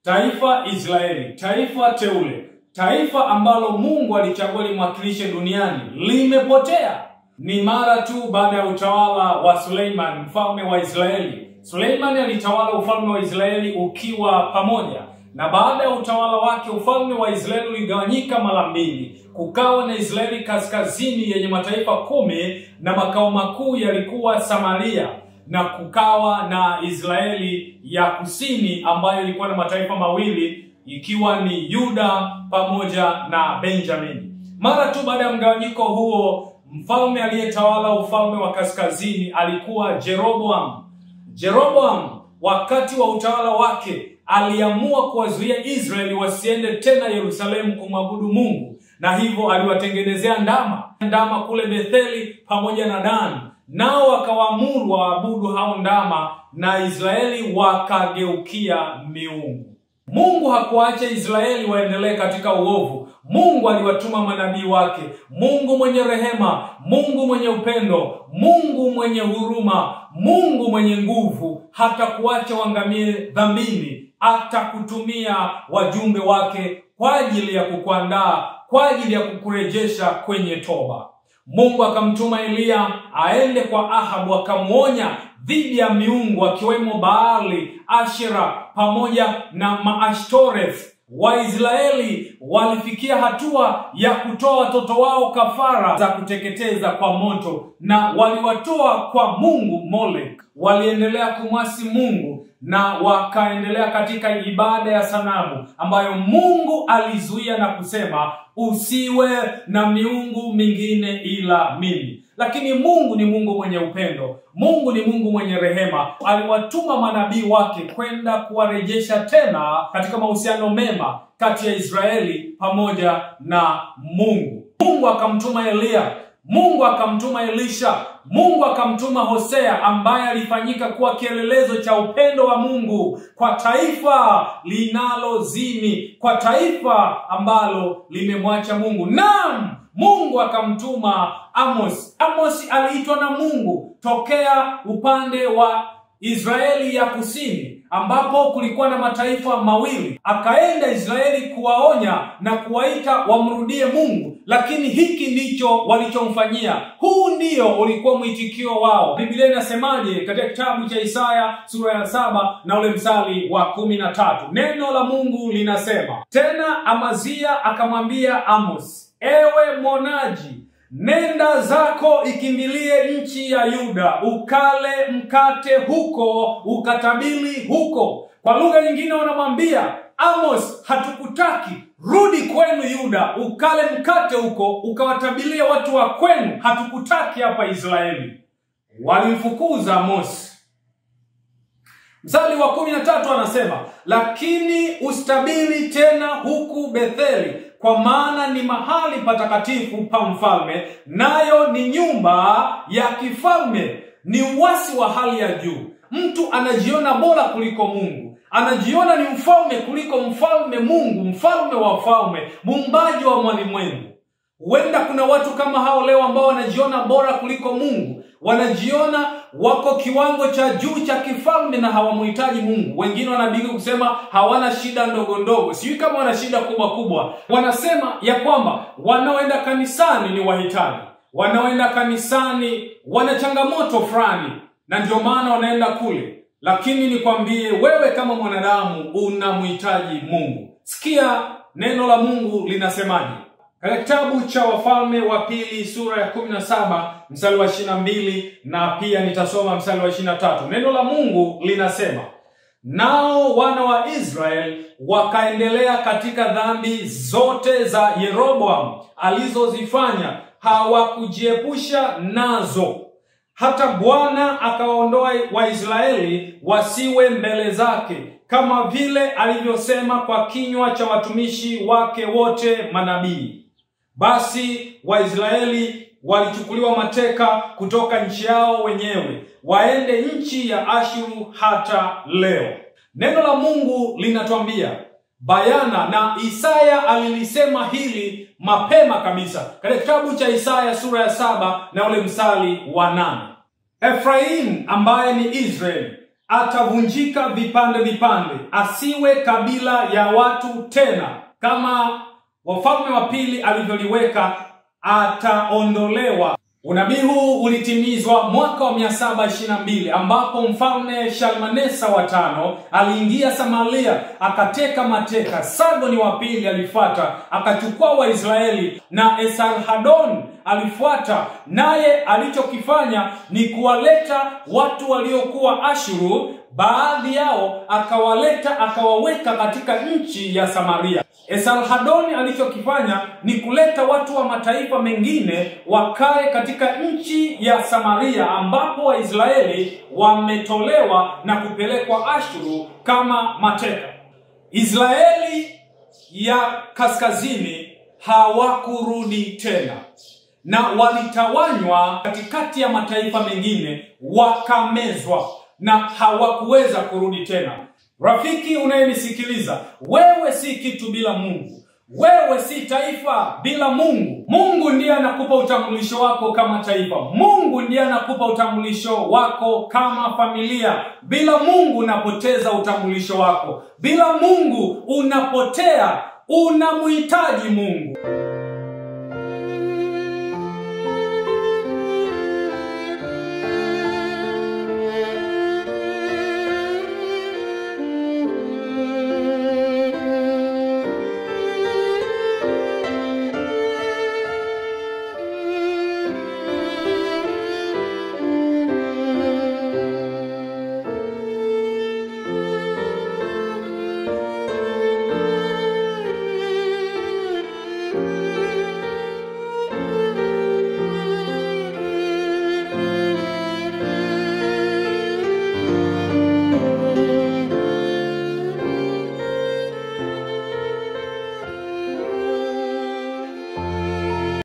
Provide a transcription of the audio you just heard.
Taifa Israeli, taifa teule, taifa ambalo Mungu alichagua limwakilishe duniani, limepotea. Ni mara tu baada ya utawala wa Suleiman, mfalme wa Israeli. Suleiman alitawala ufalme wa Israeli ukiwa pamoja, na baada ya utawala wake ufalme wa Israeli uligawanyika mara mbili. Kukawa na Israeli kaskazini yenye mataifa 10 na makao makuu yalikuwa Samaria, na kukawa na Israeli ya kusini ambayo ilikuwa na mataifa mawili ikiwa ni Yuda pamoja na Benjamin. Mara tu baada ya mgawanyiko huo, mfalme aliyetawala ufalme wa kaskazini alikuwa Jeroboam. Jeroboam wakati wa utawala wake aliamua kuwazuia Israeli wasiende tena Yerusalemu kumwabudu Mungu, na hivyo aliwatengenezea ndama kule Betheli pamoja na Dan, nao wakawaamuru waabudu hao ndama, na Israeli wakageukia miungu. Mungu hakuacha Israeli waendelee katika uovu. Mungu aliwatuma manabii wake, Mungu mwenye rehema, Mungu mwenye upendo, Mungu mwenye huruma, Mungu mwenye nguvu, hata kuacha wangamie dhambini. Atakutumia wajumbe wake kwa ajili ya kukuandaa, kwa ajili ya kukurejesha kwenye toba. Mungu akamtuma Eliya aende kwa Ahabu, akamuonya dhidi ya miungu akiwemo Baali, Ashera pamoja na Maashtoreth. Waisraeli walifikia hatua ya kutoa watoto wao kafara za kuteketeza kwa moto, na waliwatoa kwa mungu Molek. Waliendelea kumwasi Mungu na wakaendelea katika ibada ya sanamu ambayo Mungu alizuia na kusema, usiwe na miungu mingine ila mimi. Lakini Mungu ni Mungu mwenye upendo, Mungu ni Mungu mwenye rehema. Aliwatuma manabii wake kwenda kuwarejesha tena katika mahusiano mema kati ya Israeli pamoja na Mungu. Mungu akamtuma Eliya, Mungu akamtuma Elisha, Mungu akamtuma Hosea ambaye alifanyika kuwa kielelezo cha upendo wa Mungu kwa taifa linalozini, kwa taifa ambalo limemwacha Mungu. Naam, Mungu akamtuma Amos. Amos aliitwa na Mungu tokea upande wa Israeli ya kusini ambapo kulikuwa na mataifa mawili. Akaenda Israeli kuwaonya na kuwaita wamrudie Mungu, lakini hiki ndicho walichomfanyia. Huu ndio ulikuwa mwitikio wao. Biblia inasemaje katika kitabu cha Isaya sura ya 7 na ule mstari wa 13? Neno la Mungu linasema, tena Amazia akamwambia Amos, ewe mwonaji, nenda zako ikimbilie nchi ya Yuda, ukale mkate huko, ukatabili huko. Kwa lugha nyingine wanamwambia Amos, hatukutaki, rudi kwenu Yuda, ukale mkate huko, ukawatabilie watu wa kwenu, hatukutaki hapa Israeli. Walimfukuza Amos. Mstari wa 13 anasema, lakini ustabili tena huku Betheli, kwa maana ni mahali patakatifu pa mfalme, nayo ni nyumba ya kifalme. Ni uasi wa hali ya juu. Mtu anajiona bora kuliko Mungu, anajiona ni mfalme kuliko mfalme Mungu, mfalme wa wafalme, muumbaji wa mwalimwengu. Huenda kuna watu kama hao leo ambao wanajiona bora kuliko Mungu, wanajiona wako kiwango cha juu cha kifalme na hawamhitaji Mungu. Wengine wanabidi kusema hawana shida ndogo ndogo, sijui kama wana shida kubwa kubwa. Wanasema ya kwamba wanaoenda kanisani ni wahitaji, wanaoenda kanisani wana changamoto fulani na ndio maana wanaenda kule. Lakini nikwambie wewe kama mwanadamu unamhitaji Mungu. Sikia neno la Mungu linasemaje. Katika kitabu cha Wafalme wa Pili sura ya 17 mstari wa 22 na pia nitasoma mstari wa 23. Neno la Mungu linasema, nao wana wa Israeli wakaendelea katika dhambi zote za Yeroboam alizozifanya, hawakujiepusha nazo. Hata Bwana akawaondoa Waisraeli wasiwe mbele zake, kama vile alivyosema kwa kinywa cha watumishi wake wote manabii. Basi Waisraeli walichukuliwa mateka kutoka nchi yao wenyewe, waende nchi ya Ashuru hata leo. Neno la Mungu linatuambia bayana, na Isaya alilisema hili mapema kabisa katika kitabu cha Isaya sura ya 7 na ule mstari wa 8. Efraim ambaye ni Israeli atavunjika vipande vipande, asiwe kabila ya watu tena, kama Wafalme wa Pili alivyoliweka, ataondolewa. Unabii huu ulitimizwa mwaka wa 722 ambapo mfalme Shalmanesa wa tano aliingia Samaria, akateka mateka. Sargoni wa pili alifuata, akachukua Waisraeli, na Esarhadon alifuata, naye alichokifanya ni kuwaleta watu waliokuwa Ashuru, baadhi yao akawaleta akawaweka katika nchi ya Samaria. Esarhadoni alichokifanya ni kuleta watu wa mataifa mengine wakae katika nchi ya Samaria, ambapo Waisraeli wametolewa na kupelekwa Ashuru kama mateka. Israeli ya kaskazini hawakurudi tena, na walitawanywa katikati ya mataifa mengine, wakamezwa na hawakuweza kurudi tena. Rafiki unayenisikiliza, wewe si kitu bila Mungu. Wewe si taifa bila Mungu. Mungu ndiye anakupa utambulisho wako kama taifa. Mungu ndiye anakupa utambulisho wako kama familia. Bila Mungu unapoteza utambulisho wako. Bila Mungu unapotea. Unamhitaji Mungu.